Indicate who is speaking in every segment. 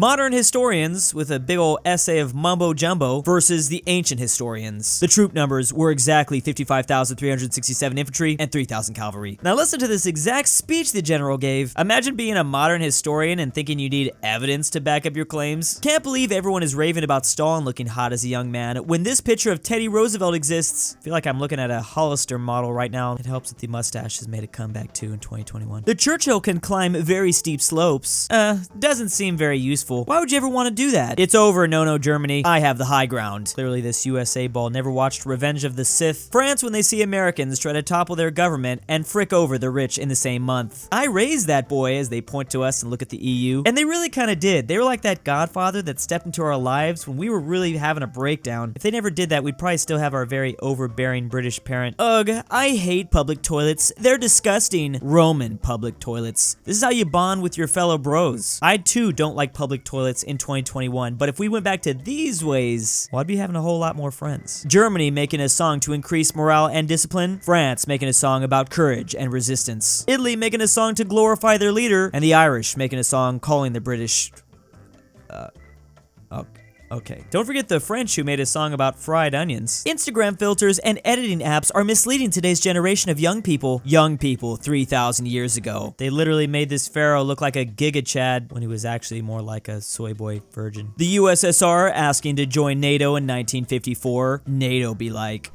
Speaker 1: Modern historians, with a big ol' essay of mumbo jumbo, versus the ancient historians. The troop numbers were exactly 55,367 infantry and 3,000 cavalry. Now listen to this exact speech the general gave. Imagine being a modern historian and thinking you need evidence to back up your claims. Can't believe everyone is raving about Stalin looking hot as a young man when this picture of Teddy Roosevelt exists. I feel like I'm looking at a Hollister model right now. It helps that the mustache has made a comeback too in 2021. The Churchill can climb very steep slopes. Doesn't seem very useful. Why would you ever want to do that? It's over, no Germany. I have the high ground. Clearly this USA ball never watched Revenge of the Sith. France when they see Americans try to topple their government and frick over the rich in the same month. I raised that boy as they point to us and look at the EU. And they really kind of did. They were like that godfather that stepped into our lives when we were really having a breakdown. If they never did that, we'd probably still have our very overbearing British parent. Ugh, I hate public toilets. They're disgusting. Roman public toilets. This is how you bond with your fellow bros. I too don't like public toilets in 2021, but if we went back to these ways, well, I'd be having a whole lot more friends. Germany making a song to increase morale and discipline. France making a song about courage and resistance. Italy making a song to glorify their leader. And the Irish making a song calling the British... Okay. Don't forget the French who made a song about fried onions. Instagram filters and editing apps are misleading today's generation of young people. Young people 3,000 years ago. They literally made this pharaoh look like a Giga Chad when he was actually more like a soy boy virgin. The USSR asking to join NATO in 1954. NATO be like...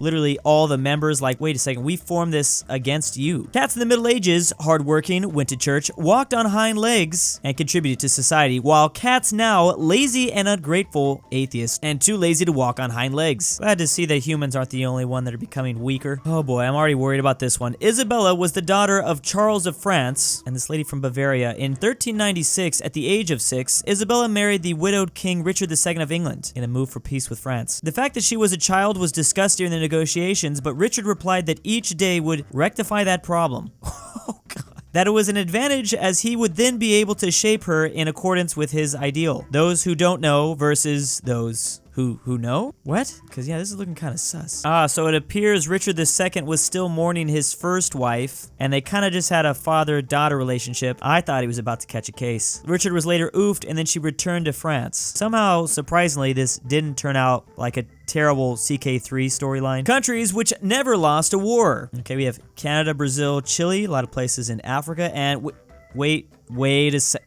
Speaker 1: Literally all the members like, wait a second, we formed this against you. Cats in the Middle Ages, hardworking, went to church, walked on hind legs, and contributed to society, while cats now, lazy and ungrateful atheists, and too lazy to walk on hind legs. Glad to see that humans aren't the only one that are becoming weaker. Oh boy, I'm already worried about this one. Isabella was the daughter of Charles of France, and this lady from Bavaria. In 1396, at the age of 6, Isabella married the widowed King Richard II of England in a move for peace with France. The fact that she was a child was discussed during the negotiations, but Richard replied that each day would rectify that problem. Oh god. That it was an advantage as he would then be able to shape her in accordance with his ideal. Those who don't know versus those who know? What? Because yeah, this is looking kind of sus. So it appears Richard II was still mourning his first wife, and they kind of just had a father-daughter relationship. I thought he was about to catch a case. Richard was later oofed, and then she returned to France. Somehow, surprisingly, this didn't turn out like a terrible CK3 storyline. Countries which never lost a war. Okay, we have Canada, Brazil, Chile, a lot of places in Africa, and wait a sec.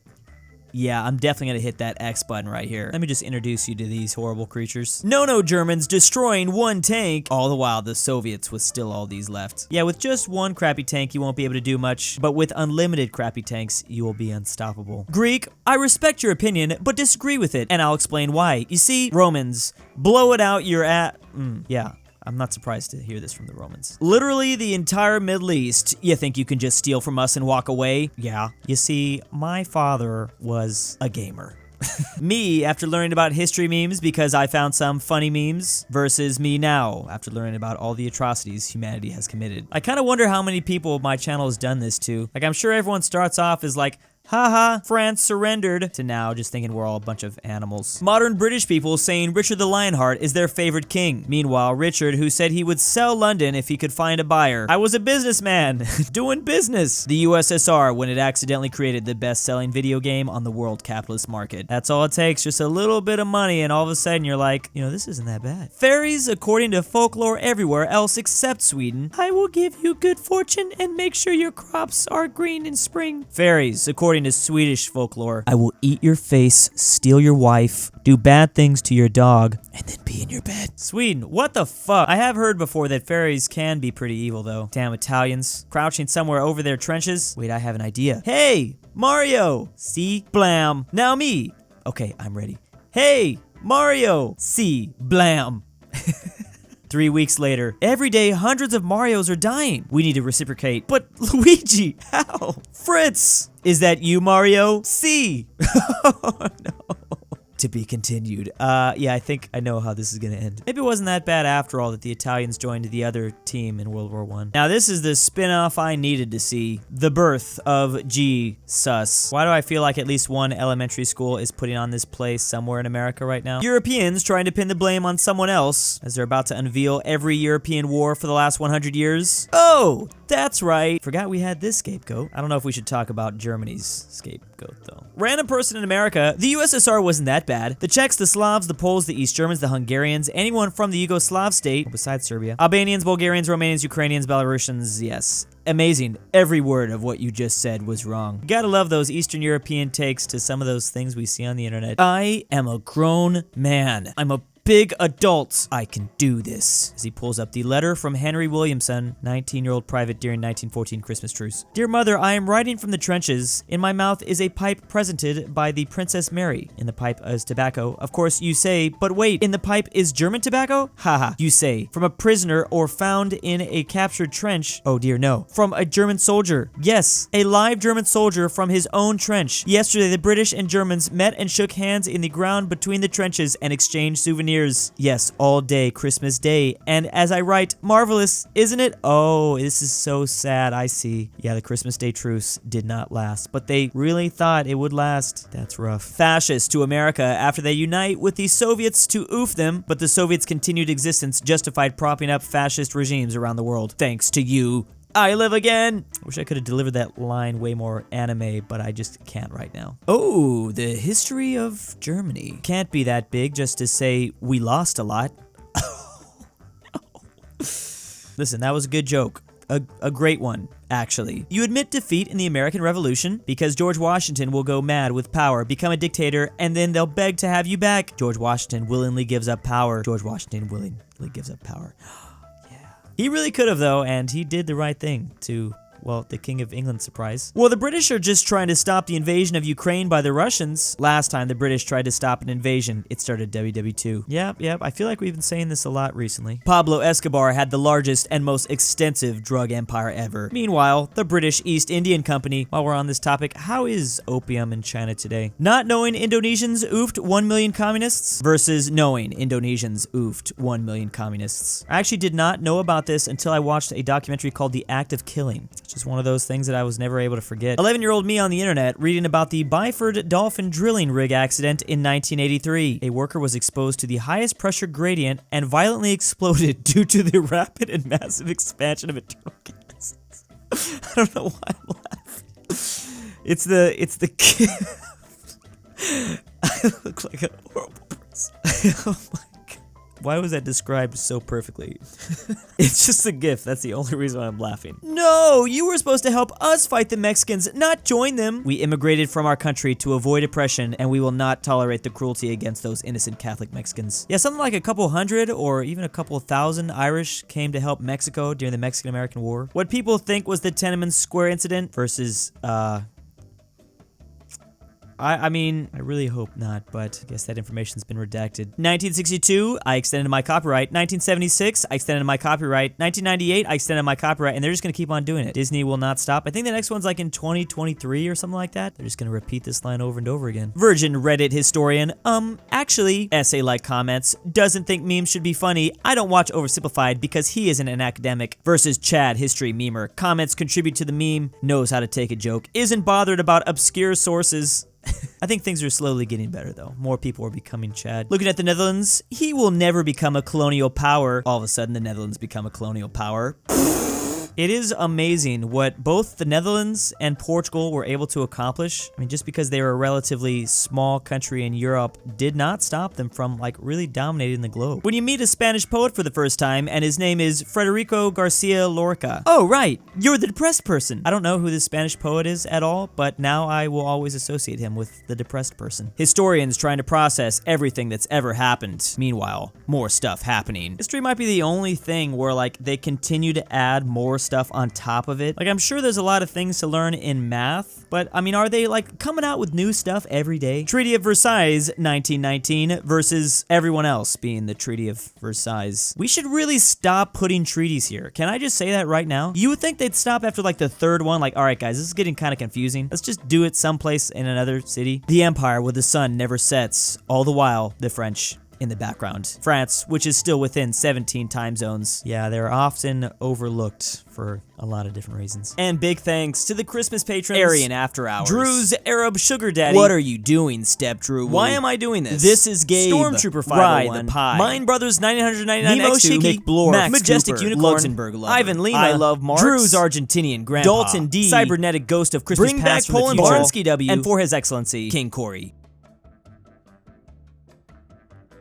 Speaker 1: Yeah, I'm definitely gonna hit that X button right here. Let me just introduce you to these horrible creatures. No Germans destroying one tank, all the while the Soviets with still all these left. Yeah, with just one crappy tank, you won't be able to do much, but with unlimited crappy tanks, you will be unstoppable. Greek, I respect your opinion, but disagree with it, and I'll explain why. You see, Romans, blow it out your yeah. I'm not surprised to hear this from the Romans. Literally the entire Middle East. You think you can just steal from us and walk away? Yeah. You see, my father was a gamer. Me, after learning about history memes because I found some funny memes, versus me now, after learning about all the atrocities humanity has committed. I kind of wonder how many people my channel has done this to. Like, I'm sure everyone starts off as like, haha, France surrendered, to now just thinking we're all a bunch of animals. Modern British people saying Richard the Lionheart is their favorite king. Meanwhile, Richard, who said he would sell London if he could find a buyer. I was a businessman, doing business. The USSR, when it accidentally created the best-selling video game on the world capitalist market. That's all it takes, just a little bit of money, and all of a sudden you're like, you know, this isn't that bad. Fairies, according to folklore everywhere else except Sweden, I will give you good fortune and make sure your crops are green in spring. Fairies, according to Swedish folklore, I will eat your face, steal your wife, do bad things to your dog, and then pee in your bed. Sweden, what the fuck? I have heard before that fairies can be pretty evil though. Damn Italians, crouching somewhere over their trenches. Wait, I have an idea. Hey, Mario! See? Blam. Now me. Okay, I'm ready. Hey, Mario! See? Blam. 3 weeks later, every day hundreds of Marios are dying. We need to reciprocate. But Luigi, how? Fritz! Is that you, Mario? See? Oh no. To be continued. Yeah, I think I know how this is gonna end. Maybe it wasn't that bad after all that the Italians joined the other team in World War I. Now this is the spin-off I needed to see. The birth of G-Sus. Why do I feel like at least one elementary school is putting on this play somewhere in America right now? Europeans trying to pin the blame on someone else as they're about to unveil every European war for the last 100 years. Oh, that's right. Forgot we had this scapegoat. I don't know if we should talk about Germany's scapegoat though. Random person in America. The USSR wasn't that bad. The Czechs, the Slavs, the Poles, the East Germans, the Hungarians, anyone from the Yugoslav state, besides Serbia, Albanians, Bulgarians, Romanians, Ukrainians, Belarusians, yes. Amazing. Every word of what you just said was wrong. You gotta love those Eastern European takes to some of those things we see on the internet. I am a grown man. I'm a big adult. I can do this. As he pulls up the letter from Henry Williamson, 19-year-old private during 1914 Christmas truce. Dear mother, I am writing from the trenches. In my mouth is a pipe presented by the Princess Mary. In the pipe is tobacco. Of course, you say, but wait, in the pipe is German tobacco? Haha. You say, from a prisoner or found in a captured trench. Oh dear, no. From a German soldier. Yes, a live German soldier from his own trench. Yesterday, the British and Germans met and shook hands in the ground between the trenches and exchanged souvenirs. Yes, all day, Christmas Day. And as I write, marvelous, isn't it? Oh, this is so sad, I see. Yeah, the Christmas Day truce did not last, but they really thought it would last. That's rough. Fascists to America after they unite with the Soviets to oof them, but the Soviets' continued existence justified propping up fascist regimes around the world. Thanks to you. I live again. I wish I could have delivered that line way more anime, but I just can't right now. Oh, the history of Germany. Can't be that big just to say we lost a lot. Listen, that was a good joke. A great one, actually. You admit defeat in the American Revolution because George Washington will go mad with power, become a dictator, and then they'll beg to have you back. George Washington willingly gives up power. George Washington willingly gives up power. He really could have, though, and he did the right thing to, well, the King of England's surprise. Well, the British are just trying to stop the invasion of Ukraine by the Russians. Last time the British tried to stop an invasion, it started WW2. Yep, I feel like we've been saying this a lot recently. Pablo Escobar had the largest and most extensive drug empire ever. Meanwhile, the British East Indian Company, while we're on this topic, how is opium in China today? Not knowing Indonesians oofed 1 million communists versus knowing Indonesians oofed 1 million communists. I actually did not know about this until I watched a documentary called The Act of Killing. Just one of those things that I was never able to forget. 11-year-old me on the internet reading about the Byford dolphin drilling rig accident in 1983. A worker was exposed to the highest pressure gradient and violently exploded due to the rapid and massive expansion of internal gases. I don't know why I'm laughing. It's the kid. I look like a horrible person. Oh my. Why was that described so perfectly? It's just a gift. That's the only reason why I'm laughing. No, you were supposed to help us fight the Mexicans, not join them. We immigrated from our country to avoid oppression, and we will not tolerate the cruelty against those innocent Catholic Mexicans. Yeah, something like a couple hundred or even a couple thousand Irish came to help Mexico during the Mexican-American War. What people think was the Tiananmen Square incident versus, I mean, I really hope not, but I guess that information's been redacted. 1962, I extended my copyright. 1976, I extended my copyright. 1998, I extended my copyright, and they're just gonna keep on doing it. Disney will not stop. I think the next one's like in 2023 or something like that. They're just gonna repeat this line over and over again. Virgin Reddit historian, actually, essay-like comments, doesn't think memes should be funny. I don't watch Oversimplified because he isn't an academic. Versus Chad, history memer. Comments contribute to the meme, knows how to take a joke, isn't bothered about obscure sources. I think things are slowly getting better, though. More people are becoming Chad. Looking at the Netherlands, he will never become a colonial power. All of a sudden, the Netherlands become a colonial power. It is amazing what both the Netherlands and Portugal were able to accomplish. I mean, just because they were a relatively small country in Europe did not stop them from, like, really dominating the globe. When you meet a Spanish poet for the first time, and his name is Federico Garcia Lorca. Oh, right, you're the depressed person. I don't know who this Spanish poet is at all, but now I will always associate him with the depressed person. Historians trying to process everything that's ever happened. Meanwhile, more stuff happening. History might be the only thing where, like, they continue to add more stuff on top of it. Like, I'm sure there's a lot of things to learn in math, but I mean, are they like coming out with new stuff every day? Treaty of Versailles 1919 versus everyone else being the Treaty of Versailles. We should really stop putting treaties here. Can I just say that right now? You would think they'd stop after like the third one, like, all right guys, this is getting kind of confusing. Let's just do it someplace in another city. The empire where the sun never sets, all the while the French in the background. France, which is still within 17 time zones. Yeah, they're often overlooked for a lot of different reasons. And big thanks to the Christmas patrons,
Speaker 2: AryanAfterHours,
Speaker 1: Drew's Arab Sugar Daddy.
Speaker 2: What are you doing, Step Drew?
Speaker 1: Why am I doing this?
Speaker 2: This is Gabe,
Speaker 1: Stormtrooper
Speaker 2: Rye
Speaker 1: 501,
Speaker 2: the Pie,
Speaker 1: Mine Brothers 9999
Speaker 2: Nemo
Speaker 1: X2,
Speaker 2: Shiki,
Speaker 1: McBlorf,
Speaker 2: Max
Speaker 1: Majestic
Speaker 2: Cooper,
Speaker 1: Unicorn,
Speaker 2: LuxembourgLover,
Speaker 1: Ivan Lima,
Speaker 2: I Love Marks,
Speaker 1: Drew's Argentinian Grandpa,
Speaker 2: Dalton D,
Speaker 1: Cybernetic Ghost of Christmas Past from the
Speaker 2: BringBackPolandball,
Speaker 1: future,
Speaker 2: Barnsky W,
Speaker 1: and for His Excellency,
Speaker 2: King Corey.